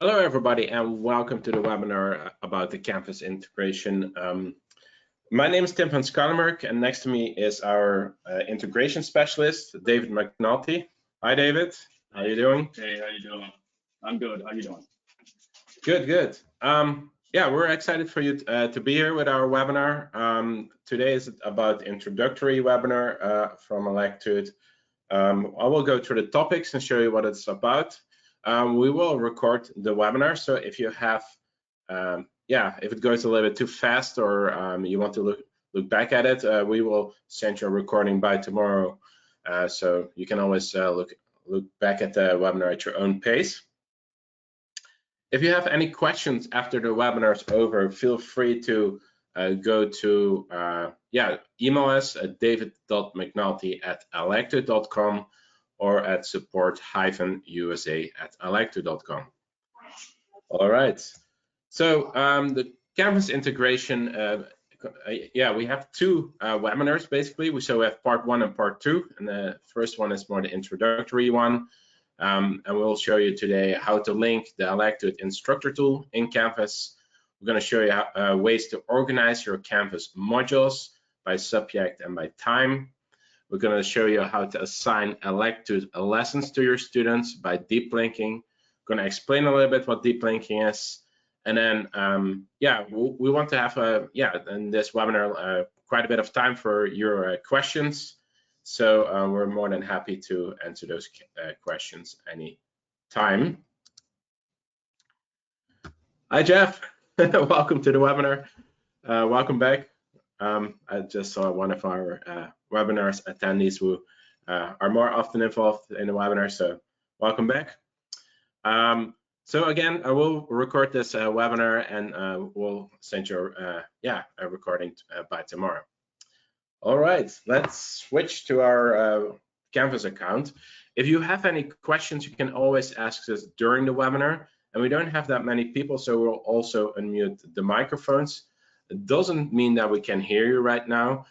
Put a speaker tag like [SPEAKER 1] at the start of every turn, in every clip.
[SPEAKER 1] Hello, everybody, and welcome to the webinar about the Canvas integration. My name is Tim van Scalenberg, and next to me is our integration specialist, David McNulty. Hi, David. How are you doing?
[SPEAKER 2] Hey, how you doing? I'm good. How you doing?
[SPEAKER 1] Good, good. Yeah, we're excited for you to be here with our webinar. Today is about introductory webinar from Electude. I will go through the topics and show you what it's about. We will record the webinar, so if you have, if it goes a little bit too fast or you want to look back at it, we will send you a recording by tomorrow, so you can always look back at the webinar at your own pace. If you have any questions after the webinar is over, feel free to go to email us at david.mcnulty@electude.com or at support-usa@electude.com. All right. So the Canvas integration, we have two webinars basically. So we have part 1 and part 2, and the first one is more the introductory one. And we'll show you today how to link the Electude Instructor tool in Canvas. We're going to show you ways to organize your Canvas modules by subject and by time. We're going to show you how to assign Electude lessons to your students by deep linking. We're going to explain a little bit what deep linking is. And then, we want to have, in this webinar, quite a bit of time for your questions. So we're more than happy to answer those questions anytime. Hi, Jeff. Welcome to the webinar. Welcome back. I just saw one of our webinars attendees who are more often involved in the webinar, so welcome back. So again, I will record this webinar and we'll send you a recording by tomorrow. All right, let's switch to our Canvas account. If you have any questions, you can always ask us during the webinar, and we don't have that many people, so we'll also unmute the microphones. It doesn't mean that we can hear you right now.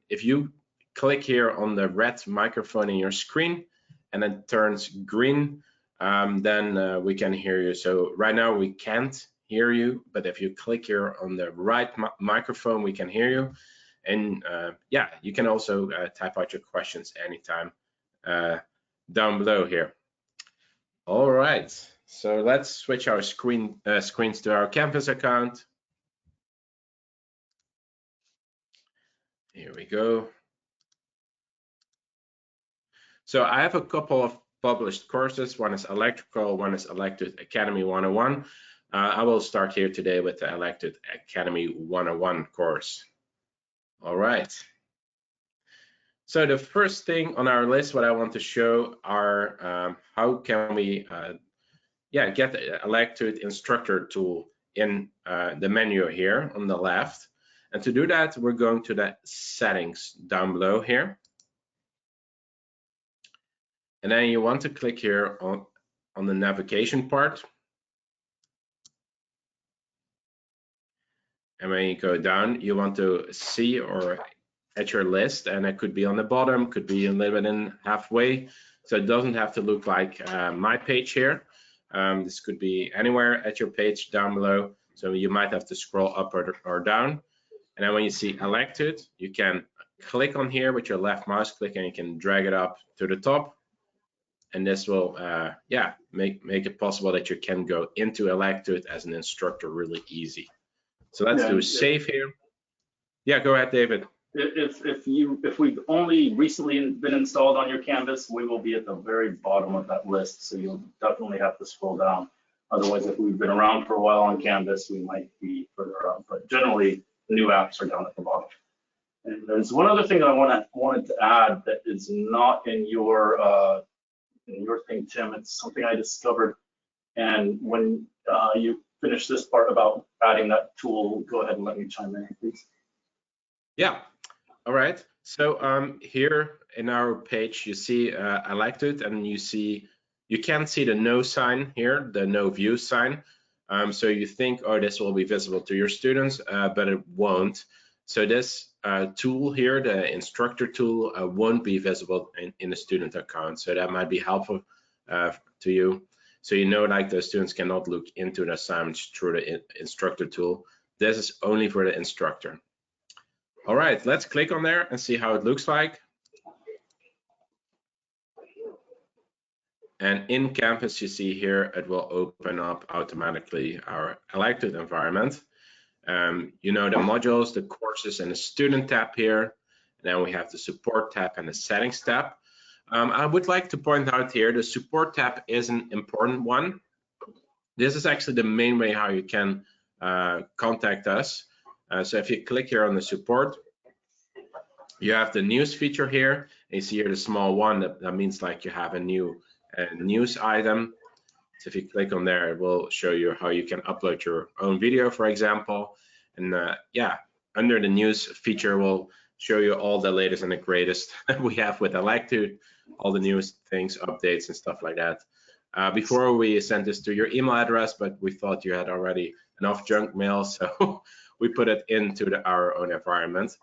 [SPEAKER 1] If you click here on the red microphone in your screen and it turns green, then we can hear you. So right now we can't hear you, but if you click here on the right microphone, we can hear you. And you can also type out your questions anytime down below here. All right, so let's switch our screens to our Canvas account. Here we go. So I have a couple of published courses. One is electrical, one is Electude Academy 101. I will start here today with the Electude Academy 101 course. All right. So the first thing on our list, what I want to show are how can we get the Electude Instructor tool in the menu here on the left. And to do that, we're going to the settings down below here. And then you want to click here on the navigation part. And when you go down, you want to see or at your list, and it could be on the bottom, could be a little bit in halfway. So it doesn't have to look like my page here. This could be anywhere at your page down below. So you might have to scroll up or down. And then when you see Electude, you can click on here with your left mouse click and you can drag it up to the top. And this will, make it possible that you can go into Electude as an instructor really easy. So let's do a save here. Yeah, go ahead, David.
[SPEAKER 2] If we've only recently been installed on your Canvas, we will be at the very bottom of that list. So you'll definitely have to scroll down. Otherwise, if we've been around for a while on Canvas, we might be further up. But generally, the new apps are down at the bottom. And there's one other thing that I wanted to add that is not in your thing, Tim. It's something I discovered. And when you finish this part about adding that tool, go ahead and let me chime in, please.
[SPEAKER 1] Yeah. All right. So here in our page, you see Electude, and you can't see the no sign here, the no view sign. So you think, oh, this will be visible to your students, but it won't. So this tool here, the instructor tool, won't be visible in the student account. So that might be helpful to you. So you know, like the students cannot look into the assignments through the instructor tool. This is only for the instructor. All right, let's click on there and see how it looks like. And in Canvas, you see here, it will open up automatically our Electude environment. You know, the modules, the courses, and the student tab here. And then we have the support tab and the settings tab. I would like to point out here, the support tab is an important one. This is actually the main way how you can contact us. So if you click here on the support, you have the news feature here. And you see here the small one, that means like you have a new news item. So if you click on there, it will show you how you can upload your own video, for example. And yeah, under the news feature will show you all the latest and the greatest we have with Electude, all the news things, updates and stuff like that. Before we sent this to your email address, but we thought you had already enough junk mail, so we put it into our own environment.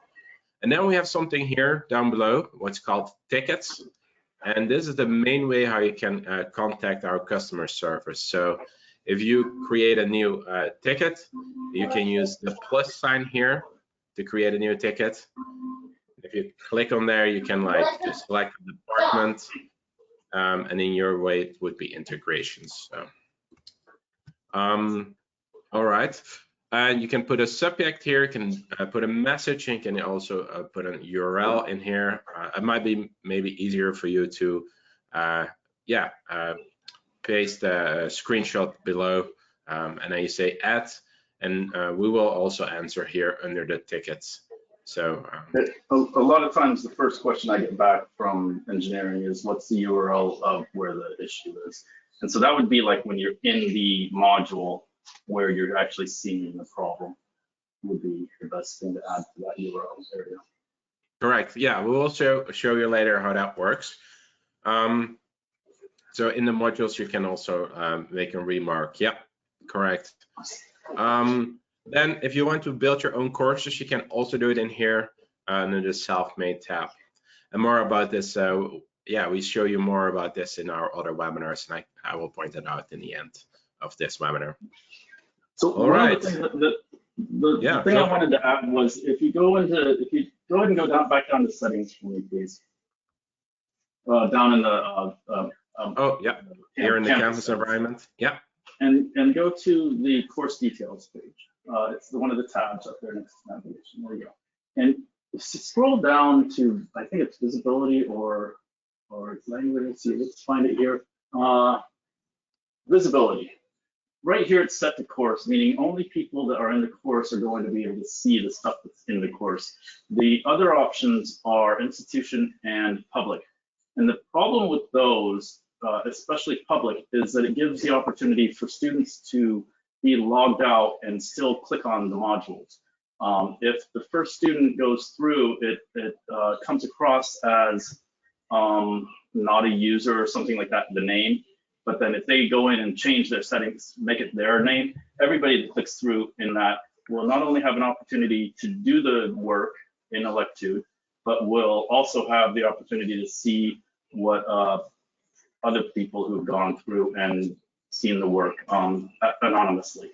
[SPEAKER 1] And then we have something here down below, what's called tickets. And this is the main way how you can contact our customer service. So if you create a new ticket, you can use the plus sign here to create a new ticket. If you click on there, you can like just select the department, and in your way it would be integrations. So, all right. And you can put a subject here, you can put a message, and you can also put an URL in here. It might be maybe easier for you to, paste a screenshot below, and then you say add, and we will also answer here under the tickets. So
[SPEAKER 2] a lot of times the first question I get back from engineering is what's the URL of where the issue is, and so that would be like when you're in the module where you're actually seeing the problem would be the best thing to add to that URL area.
[SPEAKER 1] Correct. Yeah, we will show you later how that works. So in the modules, you can also make a remark. Yeah, correct. Then if you want to build your own courses, you can also do it in here under the self-made tab. And more about this, yeah, we show you more about this in our other webinars, and I will point it out in the end of this webinar.
[SPEAKER 2] So
[SPEAKER 1] all right.
[SPEAKER 2] The thing I wanted to add was if you go ahead and go back down to settings for me, please. Down in the
[SPEAKER 1] oh yeah, here in the Canvas environment. Yeah.
[SPEAKER 2] And go to the course details page. It's one of the tabs up there next to navigation. There you go. And scroll down to, I think it's visibility or language. Let's see, let's find it here. Visibility. Right here it's set to course, meaning only people that are in the course are going to be able to see the stuff that's in the course. The other options are institution and public. And the problem with those, especially public, is that it gives the opportunity for students to be logged out and still click on the modules. If the first student goes through, it comes across as not a user or something like that, the name. But then if they go in and change their settings, make it their name, everybody that clicks through in that will not only have an opportunity to do the work in Electude, but will also have the opportunity to see what other people who've gone through and seen the work anonymously.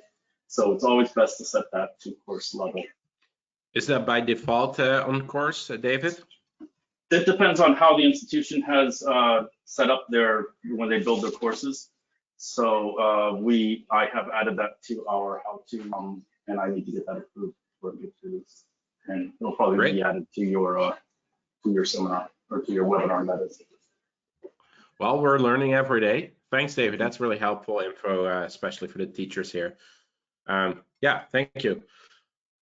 [SPEAKER 2] So it's always best to set that to course level.
[SPEAKER 1] Is that by default on course, David?
[SPEAKER 2] It depends on how the institution has set up when they build their courses. So I have added that to our how-to, and I need to get that approved for it to get through this. And it'll probably be added to your seminar or to your webinar. That is.
[SPEAKER 1] Well, we're learning every day. Thanks, David. That's really helpful info, especially for the teachers here. Yeah, thank you.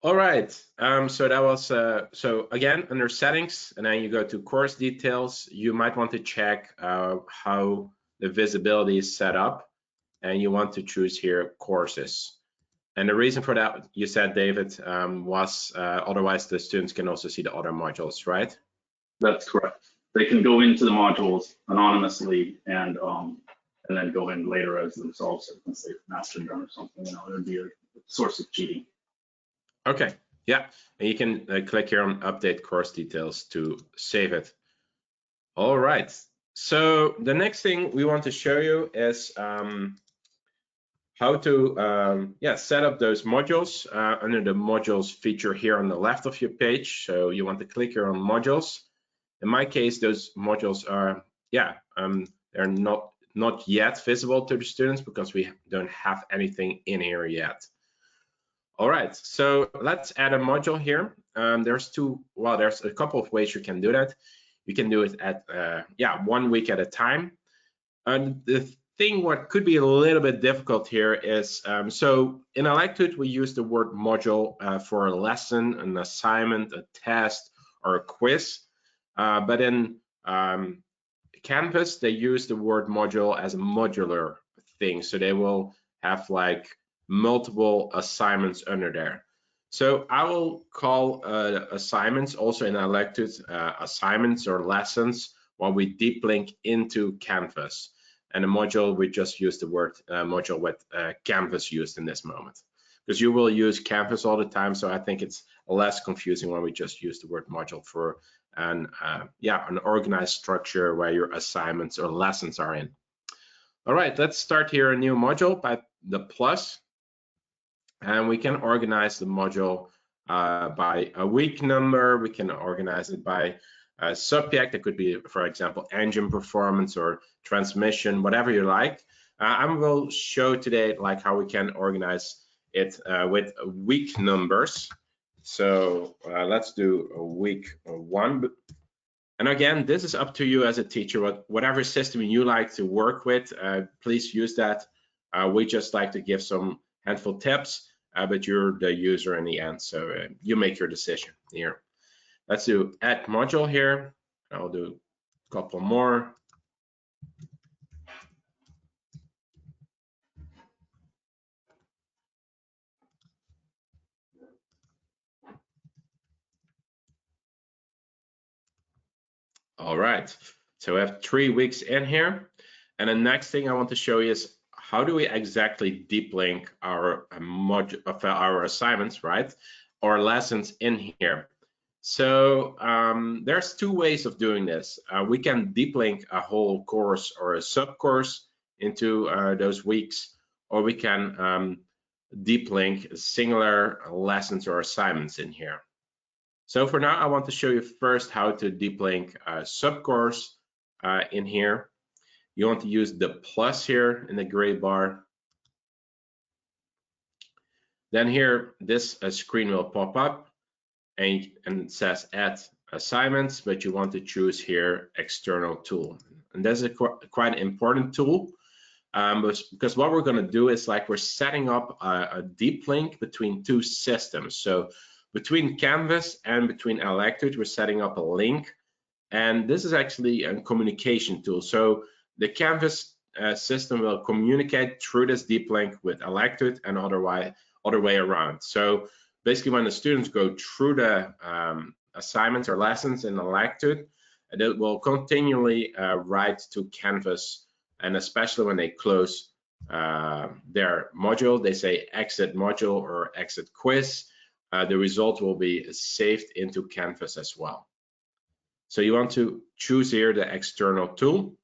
[SPEAKER 1] All right, so that was, so again, under settings, and then you go to course details, you might want to check how the visibility is set up, and you want to choose here courses. And the reason for that, you said, David, was otherwise the students can also see the other modules, right?
[SPEAKER 2] That's correct. They can go into the modules anonymously and then go in later as themselves, if they've mastered them or something. It would be a source of cheating.
[SPEAKER 1] Okay, yeah, and you can click here on update course details to save it. All right, So the next thing we want to show you is how to set up those modules under the modules feature here on the left of your page. So you want to click here on modules. In my case, those modules are they're not yet visible to the students because we don't have anything in here yet. All right, so let's add a module here. There's a couple of ways you can do that. You can do it at 1 week at a time. And the thing what could be a little bit difficult here is, so in Electude, we use the word module for a lesson, an assignment, a test, or a quiz. But in Canvas, they use the word module as a modular thing. So they will have like multiple assignments under there. So I will call assignments also in Electude assignments or lessons when we deep link into Canvas. And the module, we just use the word module with Canvas used in this moment. Because you will use Canvas all the time, so I think it's less confusing when we just use the word module for an organized structure where your assignments or lessons are in. All right, let's start here a new module by the plus. And we can organize the module by a week number. We can organize it by a subject. It could be, for example, engine performance or transmission, whatever you like. I will show today like how we can organize it with week numbers. So let's do a week 1. And again, this is up to you as a teacher. Whatever system you like to work with, please use that. We just like to give some handful tips, but you're the user in the end, so you make your decision here. Let's do add module here. I'll do a couple more. All right, so we have 3 weeks in here. And the next thing I want to show you is how do we exactly deep link our our assignments, right? Or lessons in here. So there's 2 ways of doing this. We can deep link a whole course or a sub course into those weeks, or we can deep link singular lessons or assignments in here. So for now, I want to show you first how to deep link a subcourse in here. You want to use the plus here in the gray bar. Then here, this screen will pop up and it says add assignments, but you want to choose here external tool. And that's a quite important tool because what we're going to do is like we're setting up a deep link between 2 systems. So between Canvas and between Electude, we're setting up a link, and this is actually a communication tool. So the Canvas system will communicate through this deep link with Electude and other way around. So basically, when the students go through the assignments or lessons in Electude, it will continually write to Canvas, and especially when they close their module, they say exit module or exit quiz. The result will be saved into Canvas as well. So you want to choose here the external tool.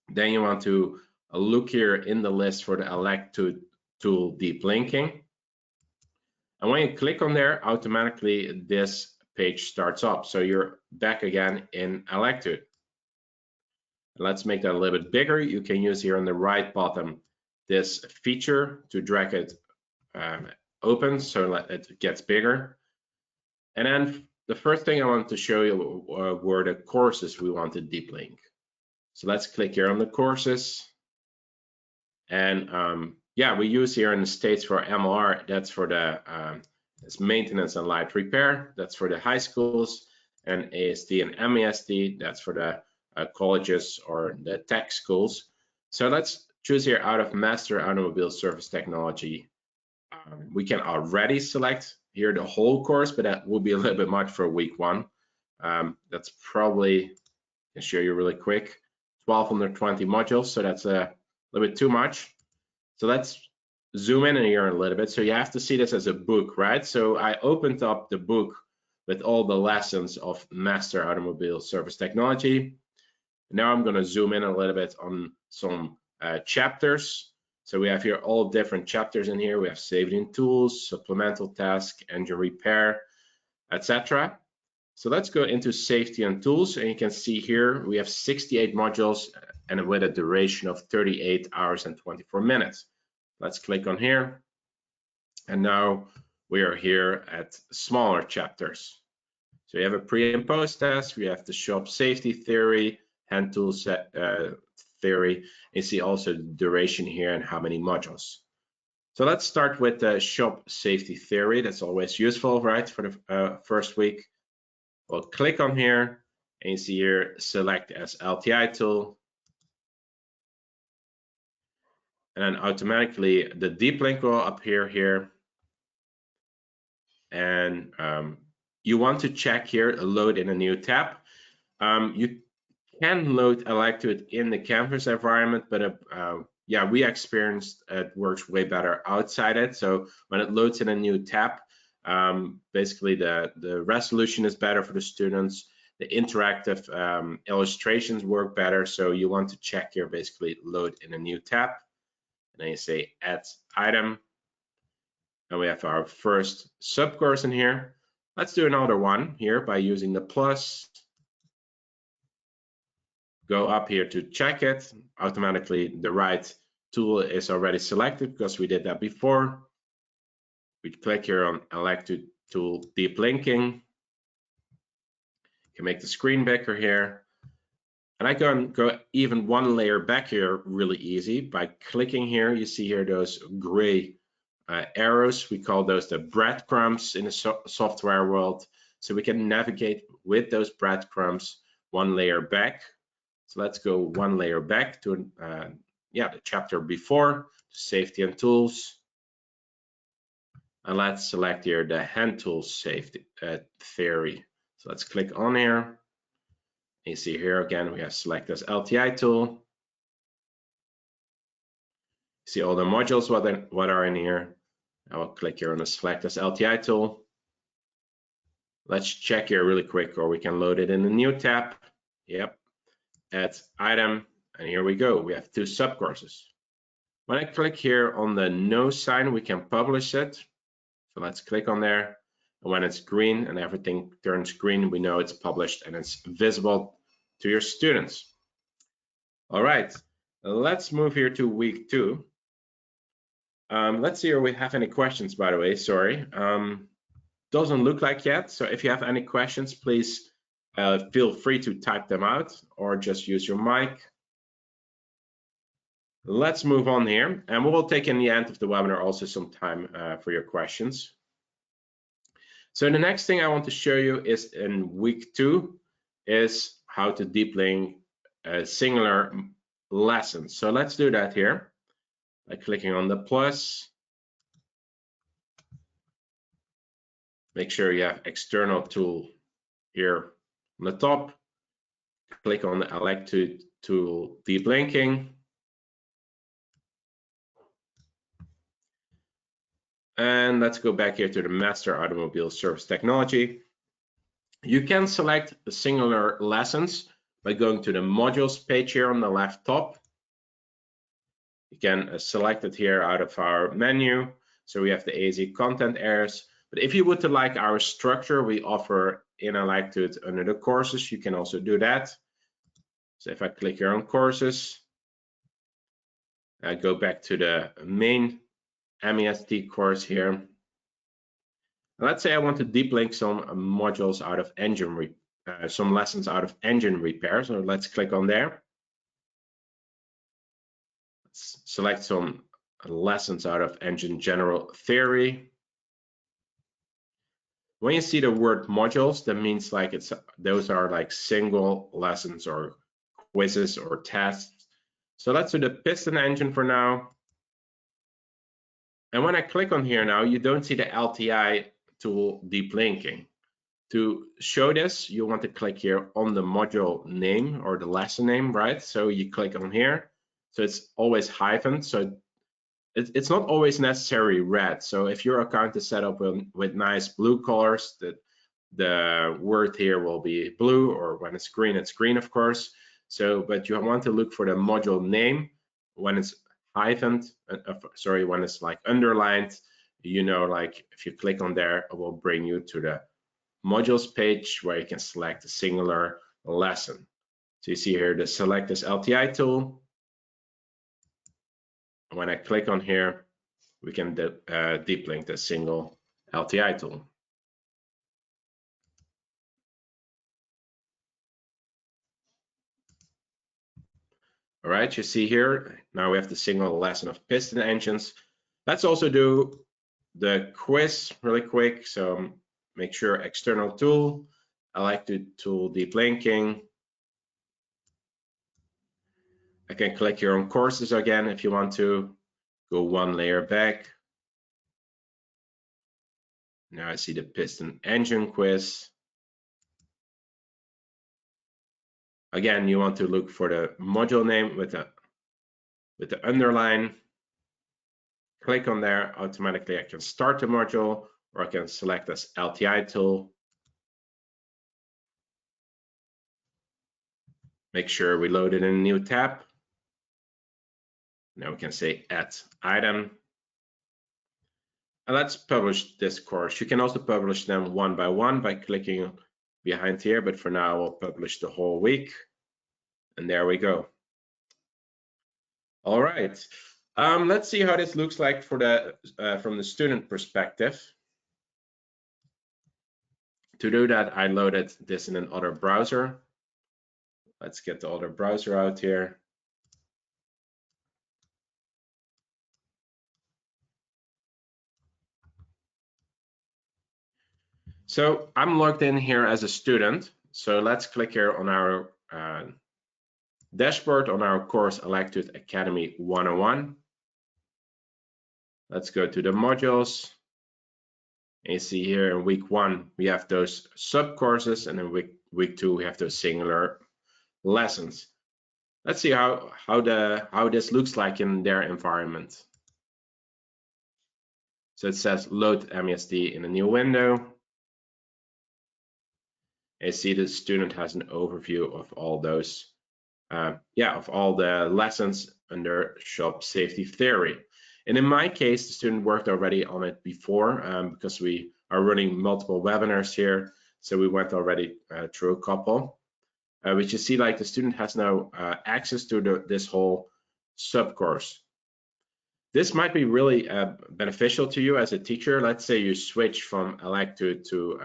[SPEAKER 1] Then you want to look here in the list for the Electude tool deep linking. And when you click on there, automatically this page starts up. So you're back again in Electude. Let's make that a little bit bigger. You can use here on the right bottom this feature to drag it open so it gets bigger. And then the first thing I want to show you were the courses we want to deep link. So let's click here on the courses. And we use here in the States for MLR, that's for the it's maintenance and light repair, that's for the high schools, and ASD and MESD, that's for the colleges or the tech schools. So let's choose here out of Master Automobile Service Technology. We can already select here the whole course, but that will be a little bit much for week 1. That's probably, I can show you really quick, 1220 modules, so that's a little bit too much. So let's zoom in here a little bit. So you have to see this as a book, right? So I opened up the book with all the lessons of Master Automobile Service Technology. Now I'm going to zoom in a little bit on some chapters. So we have here all different chapters in here. We have safety and tools, supplemental task, engine repair, etc. So let's go into safety and tools, and you can see here we have 68 modules and with a duration of 38 hours and 24 minutes. Let's click on here, and now we are here at smaller chapters. So you have a pre and post test, we have the shop safety theory, hand tool theory. You see also the duration here and how many modules. So let's start with the shop safety theory. That's always useful, right, for the first week. We'll click on here, and you see here, select as LTI tool. And then automatically the deep link will appear here. And you want to check here, load in a new tab. You can load Electude in the Canvas environment, but yeah, we experienced it works way better outside it. So when it loads in a new tab, basically the resolution is better for the students. The interactive illustrations work better. So you want to check here, basically load in a new tab. And then you say add item. And we have our first subcourse in here. Let's do another one here by using the plus. Go up here to check it. Automatically the right tool is already selected because we did that before. We click here on Electude tool deep linking. You can make the screen bigger here. And I go even one layer back here really easy by clicking here. You see here those gray arrows. We call those the breadcrumbs in the software world. So we can navigate with those breadcrumbs one layer back. So let's go one layer back to the chapter before, safety and tools. And let's select here the hand tools safety theory. So let's click on here. You see here again, we have select as LTI tool. See all the modules, what are in here. I will click here on the select as LTI tool. Let's check here really quick, or we can load it in a new tab. Yep, add item, and here we go. We have 2 subcourses. When I click here on the no sign, we can publish it. So let's click on there. And when it's green and everything turns green, we know it's published and it's visible to your students. All right, let's move here to week 2. Let's see if we have any questions, by the way, sorry. Doesn't look like yet. So if you have any questions, please feel free to type them out or just use your mic. Let's move on here, and we will take in the end of the webinar also some time for your questions. So the next thing I want to show you is in week 2 is how to deep link singular lessons. So let's do that here by clicking on the plus. Make sure you have external tool here on the top. Click on the Electude tool deep linking. And let's go back here to the Master Automobile Service Technology. You can select the singular lessons by going to the modules page here on the left top. You can select it here out of our menu. So we have the AZ content areas. But if you would like our structure we offer in Electude under the courses, you can also do that. So if I click here on courses, I go back to the main MEST course here. And let's say I want to deep link some modules out of engine, some lessons out of engine repair. So let's click on there. Let's select some lessons out of engine general theory. When you see the word modules, that means like those are like single lessons or quizzes or tests. So let's do the piston engine for now. And when I click on here now, you don't see the LTI tool deep linking. To show this, you want to click here on the module name or the lesson name, right? So you click on here. So it's always hyphen. So it's not always necessarily red. So if your account is set up with nice blue colors, the word here will be blue, or when it's green, of course. So, but you want to look for the module name when it's hyphened, sorry, when it's like underlined, you know, like if you click on there, it will bring you to the modules page where you can select a singular lesson. So you see here the select this LTI tool. When I click on here, we can deep link the single LTI tool. All right, you see here, now we have the single lesson of piston engines. Let's also do the quiz really quick. So make sure external tool, Electude tool deep linking. I can click here on courses again if you want to. Go one layer back. Now I see the piston engine quiz. Again, you want to look for the module name with the underline. Click on there, automatically I can start the module, or I can select this LTI tool. Make sure we load it in a new tab. Now we can say add item. And let's publish this course. You can also publish them one by clicking behind here, but for now we'll publish the whole week. And there we go. All right. Let's see how this looks like for the from the student perspective. To do that, I loaded this in another browser. Let's get the other browser out here. So I'm logged in here as a student. So let's click here on our dashboard on our course Electude Academy 101. Let's go to the modules. And you see here in week 1, we have those sub courses, and in week 2, we have those singular lessons. Let's see how this looks like in their environment. So it says load MESD in a new window. And you see the student has an overview of all those, of all the lessons under shop safety theory. And in my case, the student worked already on it before because we are running multiple webinars here. So we went already through a couple. Which you see, like the student has now access to this whole subcourse. This might be really beneficial to you as a teacher. Let's say you switch from Electude to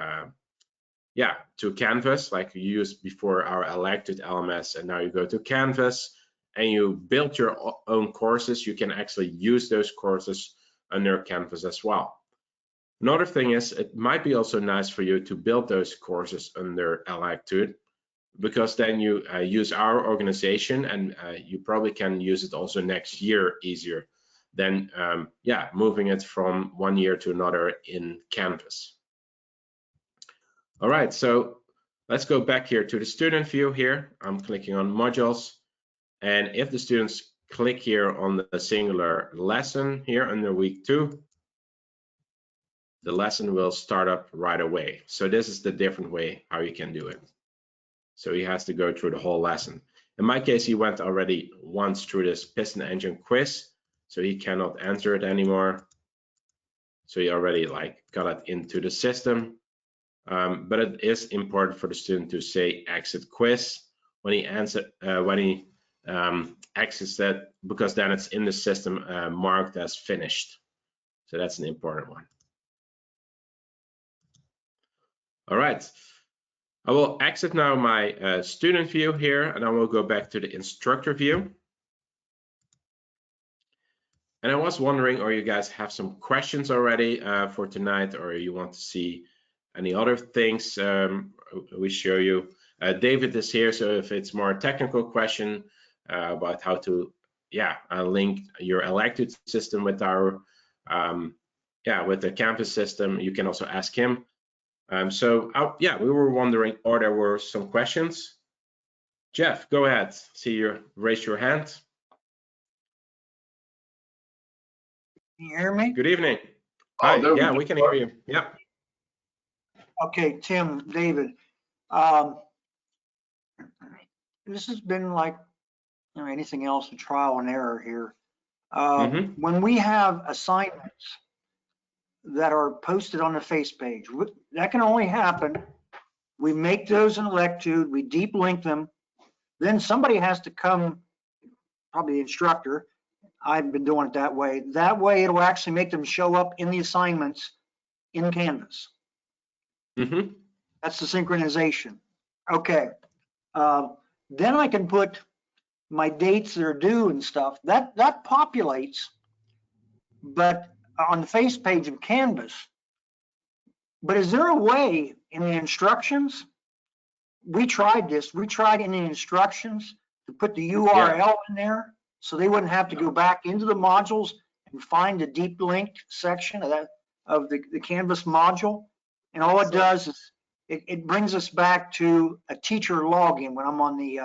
[SPEAKER 1] Canvas, like you used before our Electude LMS, and now you go to Canvas and you build your own courses. You can actually use those courses under Canvas as well. Another thing is, it might be also nice for you to build those courses under Electude, because then you use our organization, and you probably can use it also next year easier than moving it from one year to another in Canvas. All right, so let's go back here to the student view here. I'm clicking on modules, and if the students click here on the singular lesson here under week 2, the lesson will start up right away. So this is the different way how you can do it. So he has to go through the whole lesson. In my case, he went already once through this piston engine quiz, so he cannot answer it anymore. So he already got it into the system. But it is important for the student to say exit quiz when he exits that, because then it's in the system marked as finished. So that's an important one. All right. I will exit now my student view here, and I will go back to the instructor view. And I was wondering, or you guys have some questions already for tonight, or you want to see any other things we show you. David is here, so if it's more a technical question about how to link your Electude system with our with the Canvas system, you can also ask him. We were wondering, or there were some questions. Jeff, go ahead. See you raise your hand.
[SPEAKER 3] Can you hear me?
[SPEAKER 1] Good evening.
[SPEAKER 2] Oh,
[SPEAKER 1] Hi. Yeah, we can hear you. Yeah.
[SPEAKER 3] Okay, Tim, David. this has been like, you know, anything else, a trial and error here.
[SPEAKER 1] Mm-hmm.
[SPEAKER 3] When we have assignments that are posted on the face page, that can only happen. We make those in Electude, we deep link them. Then somebody has to come, probably the instructor. I've been doing it that way. That way it'll actually make them show up in the assignments in Canvas.
[SPEAKER 1] Mm-hmm.
[SPEAKER 3] That's the synchronization. Okay. Then I can put my dates that are due and stuff. That populates, but on the face page of Canvas. But is there a way in the instructions? We tried this. We tried in the instructions to put the URL in there so they wouldn't have to go back into the modules and find the deep linked section of the Canvas module. And all it does is it brings us back to a teacher login when I'm on the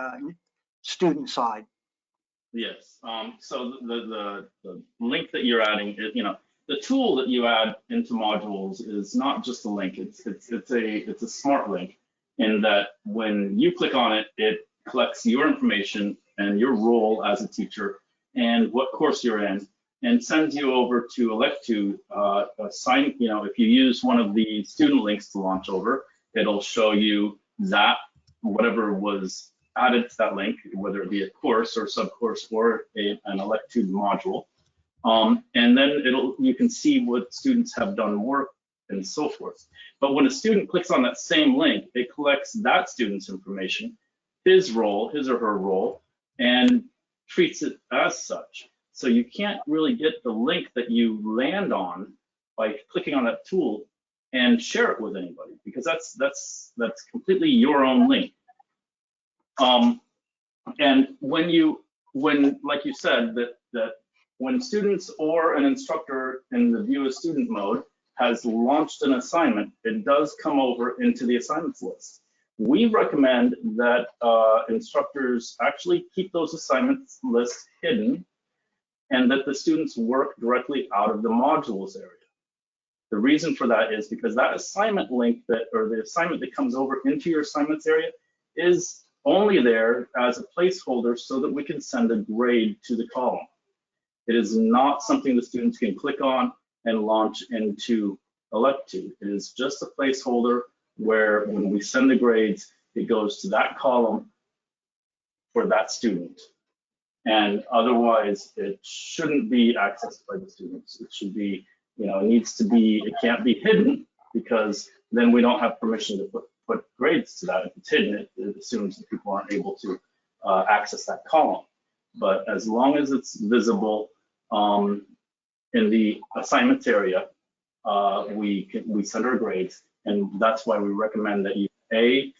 [SPEAKER 3] student side.
[SPEAKER 2] Yes. So the link that you're adding, you know, the tool that you add into modules is not just a link. It's a smart link in that when you click on it, it collects your information and your role as a teacher and what course you're in, and sends you over to Electude. You know, if you use one of the student links to launch over, it'll show you that whatever was added to that link, whether it be a course or subcourse or an Electude module. And then you can see what students have done work and so forth. But when a student clicks on that same link, it collects that student's information, his role, his or her role, and treats it as such. So you can't really get the link that you land on by clicking on that tool and share it with anybody, because that's completely your own link. And when like you said, that when students or an instructor in the view a student mode has launched an assignment, it does come over into the assignments list. We recommend that instructors actually keep those assignments lists hidden and that the students work directly out of the modules area. The reason for that is because that assignment link or the assignment that comes over into your assignments area is only there as a placeholder so that we can send a grade to the column. It is not something the students can click on and launch into Electude. It is just a placeholder where when we send the grades, it goes to that column for that student. And otherwise, it shouldn't be accessed by the students. It should be, you know, it can't be hidden, because then we don't have permission to put grades to that. If it's hidden, it assumes that people aren't able to access that column. But as long as it's visible in the assignments area, we send our grades, and that's why we recommend that you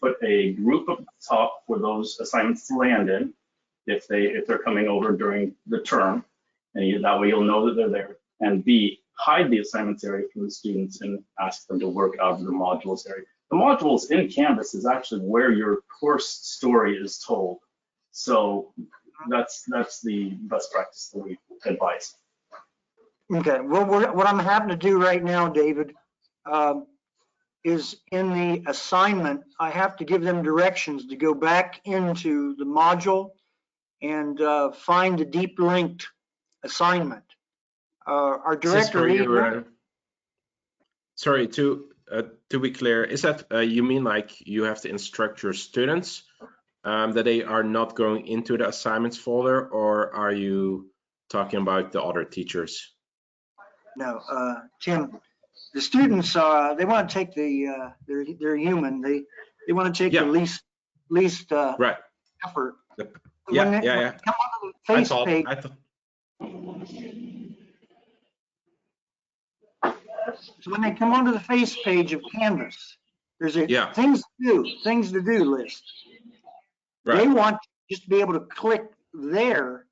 [SPEAKER 2] put a group up at the top for those assignments to land in, if they're coming over during the term, and that way you'll know that they're there. And B, hide the assignments area from the students and ask them to work out of the modules area. The modules in Canvas is actually where your course story is told. So that's the best practice that we advise.
[SPEAKER 3] Okay, well, what I'm having to do right now, David, is in the assignment, I have to give them directions to go back into the module and find the deep linked assignment. Our director,
[SPEAKER 1] sorry, to be clear, is that you mean like you have to instruct your students that they are not going into the assignments folder, or are you talking about the other teachers?
[SPEAKER 3] No, Tim, the students, they want to take they're human. They want to take the least
[SPEAKER 1] right
[SPEAKER 3] effort.
[SPEAKER 1] Yeah.
[SPEAKER 3] Come onto the face page. So when they come onto the face page of Canvas, there's a things to do list. Right. They want just to be able to click there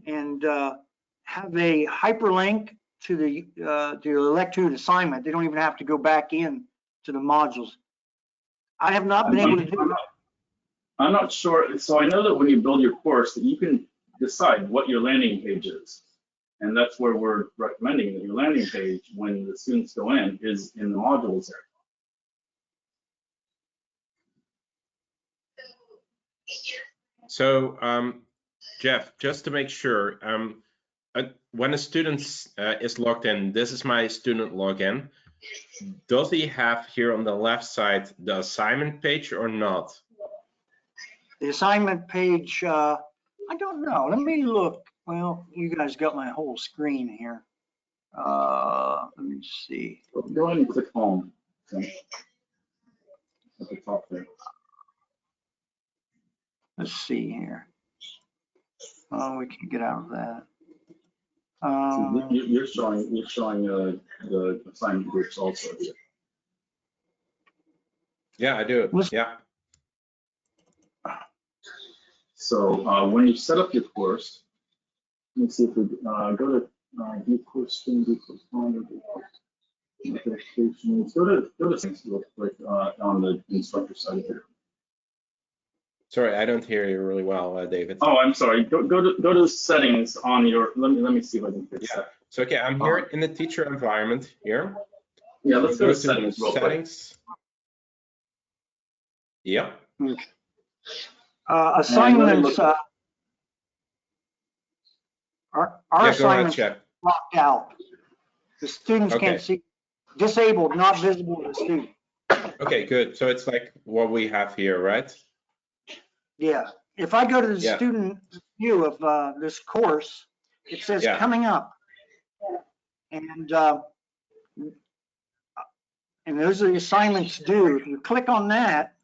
[SPEAKER 3] and have a hyperlink to the Electude assignment. They don't even have to go back in to the modules. I have not been able to do that.
[SPEAKER 2] I'm not sure. So I know that when you build your course, that you can decide what your landing page is. And that's where we're recommending that your landing page, when the students go in, is in the modules area.
[SPEAKER 1] So, Jeff, just to make sure, when a student is logged in, this is my student login. Does he have here on the left side the assignment page or not?
[SPEAKER 3] The assignment page, I don't know. Let me look. Well, you guys got my whole screen here. Let me see.
[SPEAKER 2] Go ahead and click home. Okay. At the top there.
[SPEAKER 3] Let's see here. Oh, we can get out of that.
[SPEAKER 2] You're showing the assignment groups also here.
[SPEAKER 1] Yeah, I do. Yeah.
[SPEAKER 2] So when you set up your course, let me see if we go to view course stream, view course calendar, view course notifications. Go to things real quick on the instructor side here.
[SPEAKER 1] Sorry, I don't hear you really well, David.
[SPEAKER 2] Oh, I'm sorry. Go to settings on your. Let me see if I can fix that.
[SPEAKER 1] So okay, I'm here in the teacher environment here.
[SPEAKER 2] Yeah, let's go to settings real quick.
[SPEAKER 1] Yep.
[SPEAKER 3] Assignments. Our assignments locked out. The students can't see. Disabled, not visible to the student.
[SPEAKER 1] Okay, good. So it's like what we have here, right?
[SPEAKER 3] Yeah. If I go to the student view of this course, it says coming up, and those are the assignments due. If you click on that,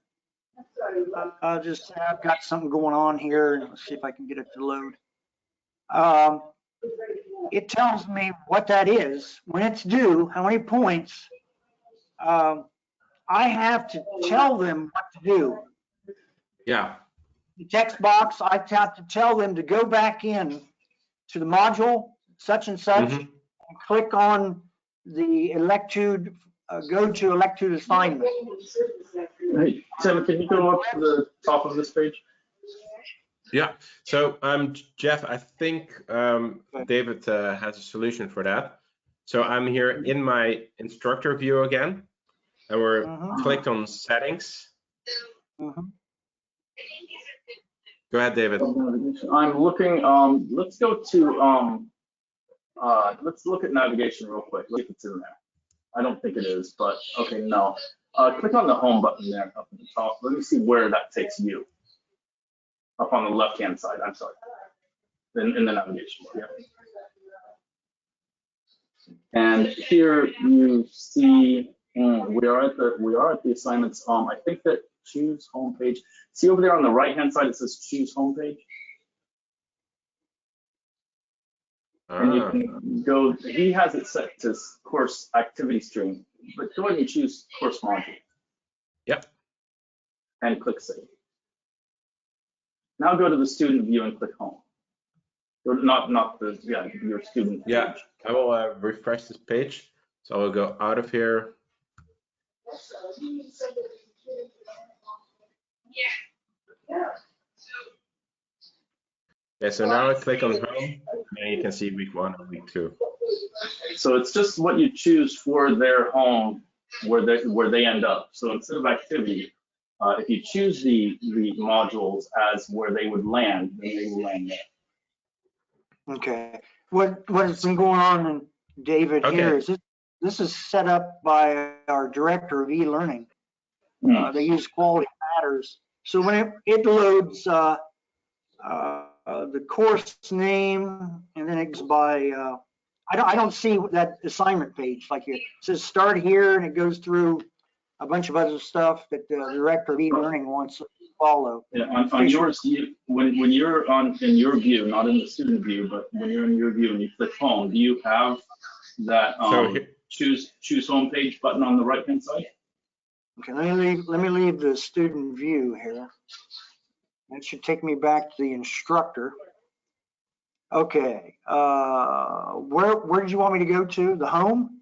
[SPEAKER 3] I'll just say I've got something going on here. Let's see if I can get it to load. It tells me what that is, when it's due, how many points. I have to tell them what to do.
[SPEAKER 1] Yeah.
[SPEAKER 3] The text box, I have to tell them to go back in to the module such and such, and click on the Electude, go to Electude assignment.
[SPEAKER 2] Hey, Tim, can you go up to the top of this page?
[SPEAKER 1] Yeah. So, Jeff, I think David has a solution for that. So I'm here in my instructor view again, and we're clicked on settings. Go ahead, David.
[SPEAKER 2] I'm looking. Let's go to. Let's look at navigation real quick. Look if it's in there. I don't think it is, but okay, no. Click on the home button there up at the top. Let me see where that takes you. Up on the left-hand side. I'm sorry. In the navigation bar. Yeah. And here you see we are at the assignments. I think that choose home page. See over there on the right-hand side, it says choose home page. And you can go, he has it set to course activity stream, but go ahead and choose course module.
[SPEAKER 1] Yep.
[SPEAKER 2] And click save. Now go to the student view and click home. Or not the, your student page.
[SPEAKER 1] Yeah, I will refresh this page. So I will go out of here. Okay, so now I click on home, and you can see week 1 and week 2.
[SPEAKER 2] So it's just what you choose for their home, where they end up. So instead of activity, if you choose the modules as where they would land, then they will land there.
[SPEAKER 3] Okay. What has been going on, David, here is this is set up by our director of e-learning. They use Quality Matters. So when it loads the course name, and then it's by I don't see that assignment page like it says start here, and it goes through a bunch of other stuff that the director of e-learning wants to follow.
[SPEAKER 2] Yeah, on yours, when you're in your view, not in the student view, but when you're in your view and you click home, do you have that choose home page button on the right hand side?
[SPEAKER 3] Okay, let me leave the student view here. That should take me back to the instructor. Okay, where did you want me to go to? The home?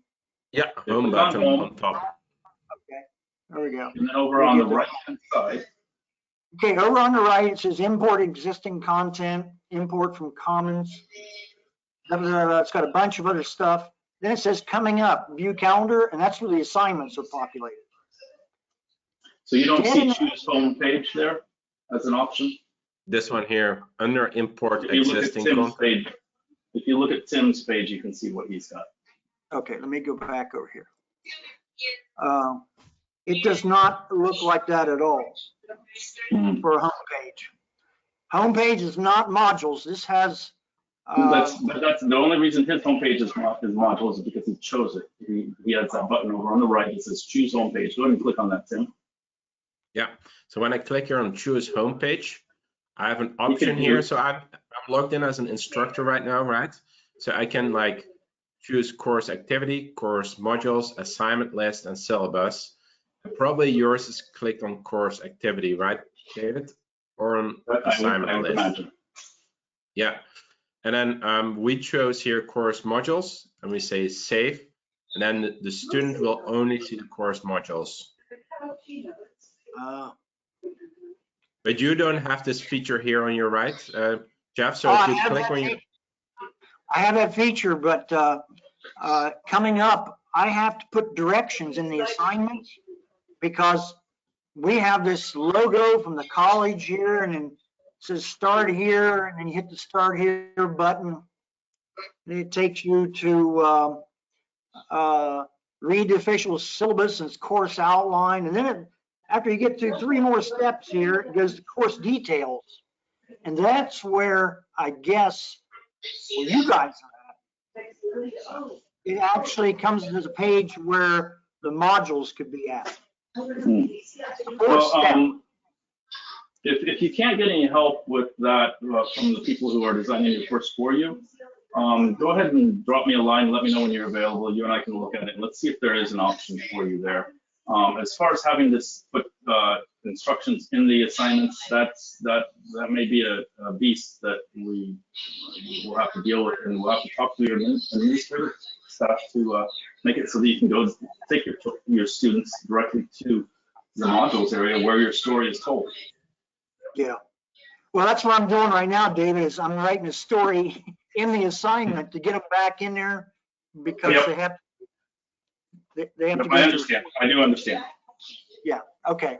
[SPEAKER 1] Yeah, home button on top.
[SPEAKER 3] Okay, there we go.
[SPEAKER 2] And then over on the right hand side.
[SPEAKER 3] Okay, over on the right, it says import existing content, import from Commons. It's got a bunch of other stuff. Then it says coming up, view calendar, and that's where the assignments are populated.
[SPEAKER 2] So you don't see choose home page there as an option?
[SPEAKER 1] This one here, under import
[SPEAKER 2] If you look at
[SPEAKER 1] existing
[SPEAKER 2] Tim's
[SPEAKER 1] content.
[SPEAKER 2] page, if you look at Tim's page, you can see what he's got.
[SPEAKER 3] Okay, let me go back over here. It does not look like that at all for a homepage. Homepage is not modules. This has.
[SPEAKER 2] That's the only reason his homepage is modules is because he chose it. He has that button over on the right that says choose homepage. Go ahead and click on that, Tim.
[SPEAKER 1] Yeah. So when I click here on choose homepage, I have an option here. So I'm logged in as an instructor right now, right? So I can like choose course activity, course modules, assignment list, and syllabus. And probably yours is clicked on course activity, right, David? Or on assignment list.
[SPEAKER 2] Imagine.
[SPEAKER 1] Yeah. And then we chose here course modules, and we say save. And then the student will only see the course modules. But you don't have this feature here on your right, Jeff. So if you click on your,
[SPEAKER 3] I have that feature, but coming up, I have to put directions in the assignments because we have this logo from the college here, and then it says start here, and then you hit the start here button. And it takes you to read the official syllabus and course outline, and then after you get through 3 more steps here, it goes to course details. And that's where I guess where you guys are at. It actually comes as a page where the modules could be at.
[SPEAKER 2] Well, if you can't get any help with that from the people who are designing your course for you, go ahead and drop me a line. Let me know when you're available. You and I can look at it. Let's see if there is an option for you there. As far as having this put instructions in the assignments, that may be a beast that we will have to deal with, and we'll have to talk to your administrative staff to make it so that you can go take your students directly to the modules area where your story is told.
[SPEAKER 3] Yeah. Well, that's what I'm doing right now, David, is I'm writing a story in the assignment to get them back in there because they have to
[SPEAKER 2] I understand. I do understand.
[SPEAKER 3] Yeah. Okay.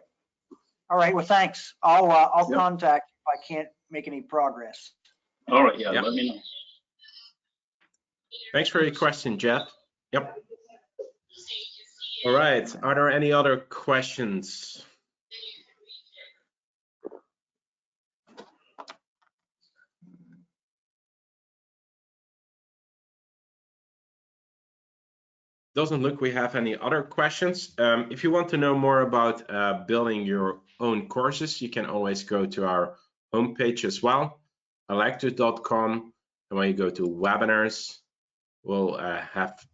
[SPEAKER 3] All right. Well, thanks. I'll contact if I can't make any progress.
[SPEAKER 2] All right. Yeah. Let me know.
[SPEAKER 1] Thanks for your question, Jeff. Yep. All right. Are there any other questions? Doesn't look we have any other questions. If you want to know more about building your own courses, you can always go to our homepage as well, electude.com. And when you go to webinars, we'll have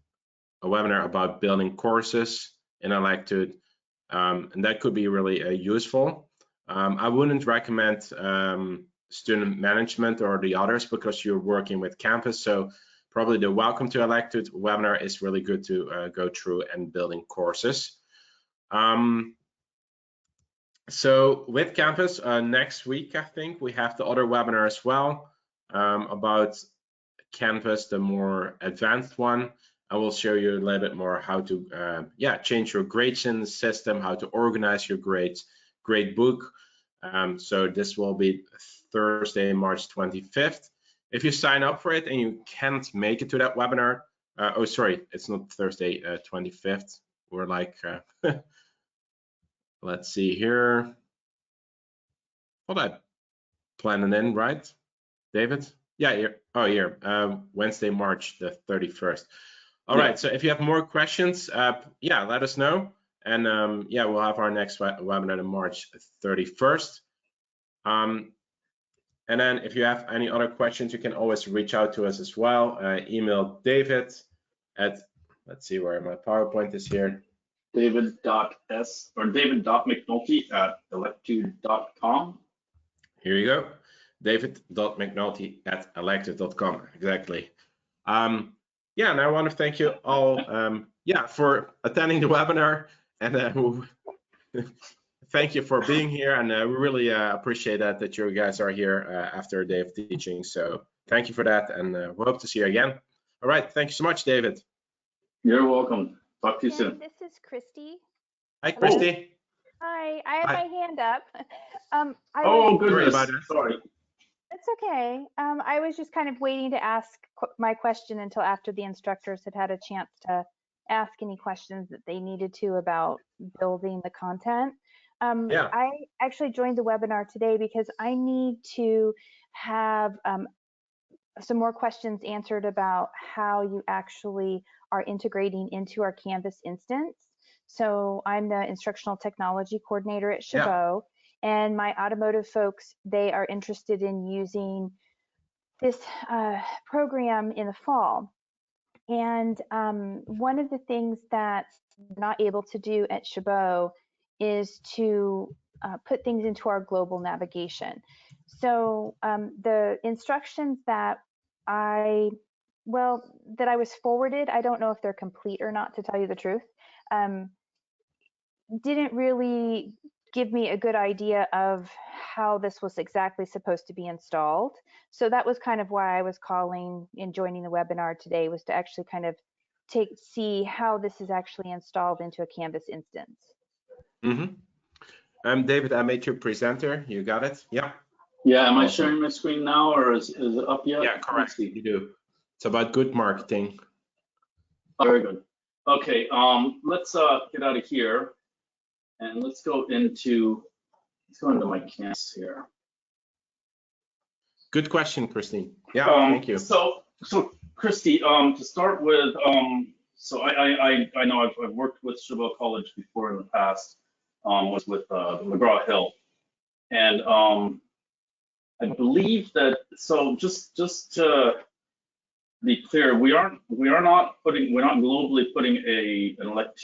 [SPEAKER 1] a webinar about building courses in Electude, and that could be really useful. I wouldn't recommend student management or the others because you're working with Canvas, so probably the Welcome to Electude webinar is really good to go through and building courses. So with Canvas, next week, I think we have the other webinar as well about Canvas, the more advanced one. I will show you a little bit more how to change your grades in the system, how to organize your grades, grade book. So this will be Thursday, March 25th. If you sign up for it and you can't make it to that webinar, oh, sorry, it's not Thursday, 25th. We're like, let's see here. Hold on, planning in, right, David? Yeah, here. Oh, here, Wednesday, March the 31st. All right, so if you have more questions, let us know. And we'll have our next webinar on March 31st. And then if you have any other questions, you can always reach out to us as well. Email David at, let's see where my PowerPoint is here.
[SPEAKER 2] David.McNulty@electude.com.
[SPEAKER 1] Here you go. David.McNulty@electude.com. Exactly. And I want to thank you all for attending the webinar, and thank you for being here, and we really appreciate that you guys are here after a day of teaching. So thank you for that, and we hope to see you again. All right, thank you so much, David.
[SPEAKER 2] You're welcome. Talk to you soon.
[SPEAKER 4] This is Christy.
[SPEAKER 1] Hi, Christy.
[SPEAKER 4] Hi, I have my hand up.
[SPEAKER 2] Oh,
[SPEAKER 1] Sorry
[SPEAKER 2] goodness,
[SPEAKER 1] about that.
[SPEAKER 2] sorry.
[SPEAKER 4] It's okay. I was just kind of waiting to ask my question until after the instructors had had a chance to ask any questions that they needed to about building the content.
[SPEAKER 1] Yeah.
[SPEAKER 4] I actually joined the webinar today because I need to have some more questions answered about how you actually are integrating into our Canvas instance. So I'm the instructional technology coordinator at Chabot, and my automotive folks, they are interested in using this program in the fall. And one of the things that we're not able to do at Chabot is to put things into our global navigation. So the instructions that I was forwarded, I don't know if they're complete or not, to tell you the truth, didn't really give me a good idea of how this was exactly supposed to be installed. So that was kind of why I was calling and joining the webinar today, was to actually kind of see how this is actually installed into a Canvas instance.
[SPEAKER 1] David, I made you presenter. You got it? Yeah.
[SPEAKER 2] Yeah, am I
[SPEAKER 1] Awesome.
[SPEAKER 2] sharing my screen now, or is it up yet?
[SPEAKER 1] Yeah, correct. You do. It's about good marketing.
[SPEAKER 2] Very good. Okay, let's get out of here and let's go into my Canvas here.
[SPEAKER 1] Good question, Christine. Yeah, thank you.
[SPEAKER 2] So Christy, to start with, so I know I've worked with Chabot College before in the past, was with McGraw Hill, and I believe that, so just to be clear, we're not globally putting an Electude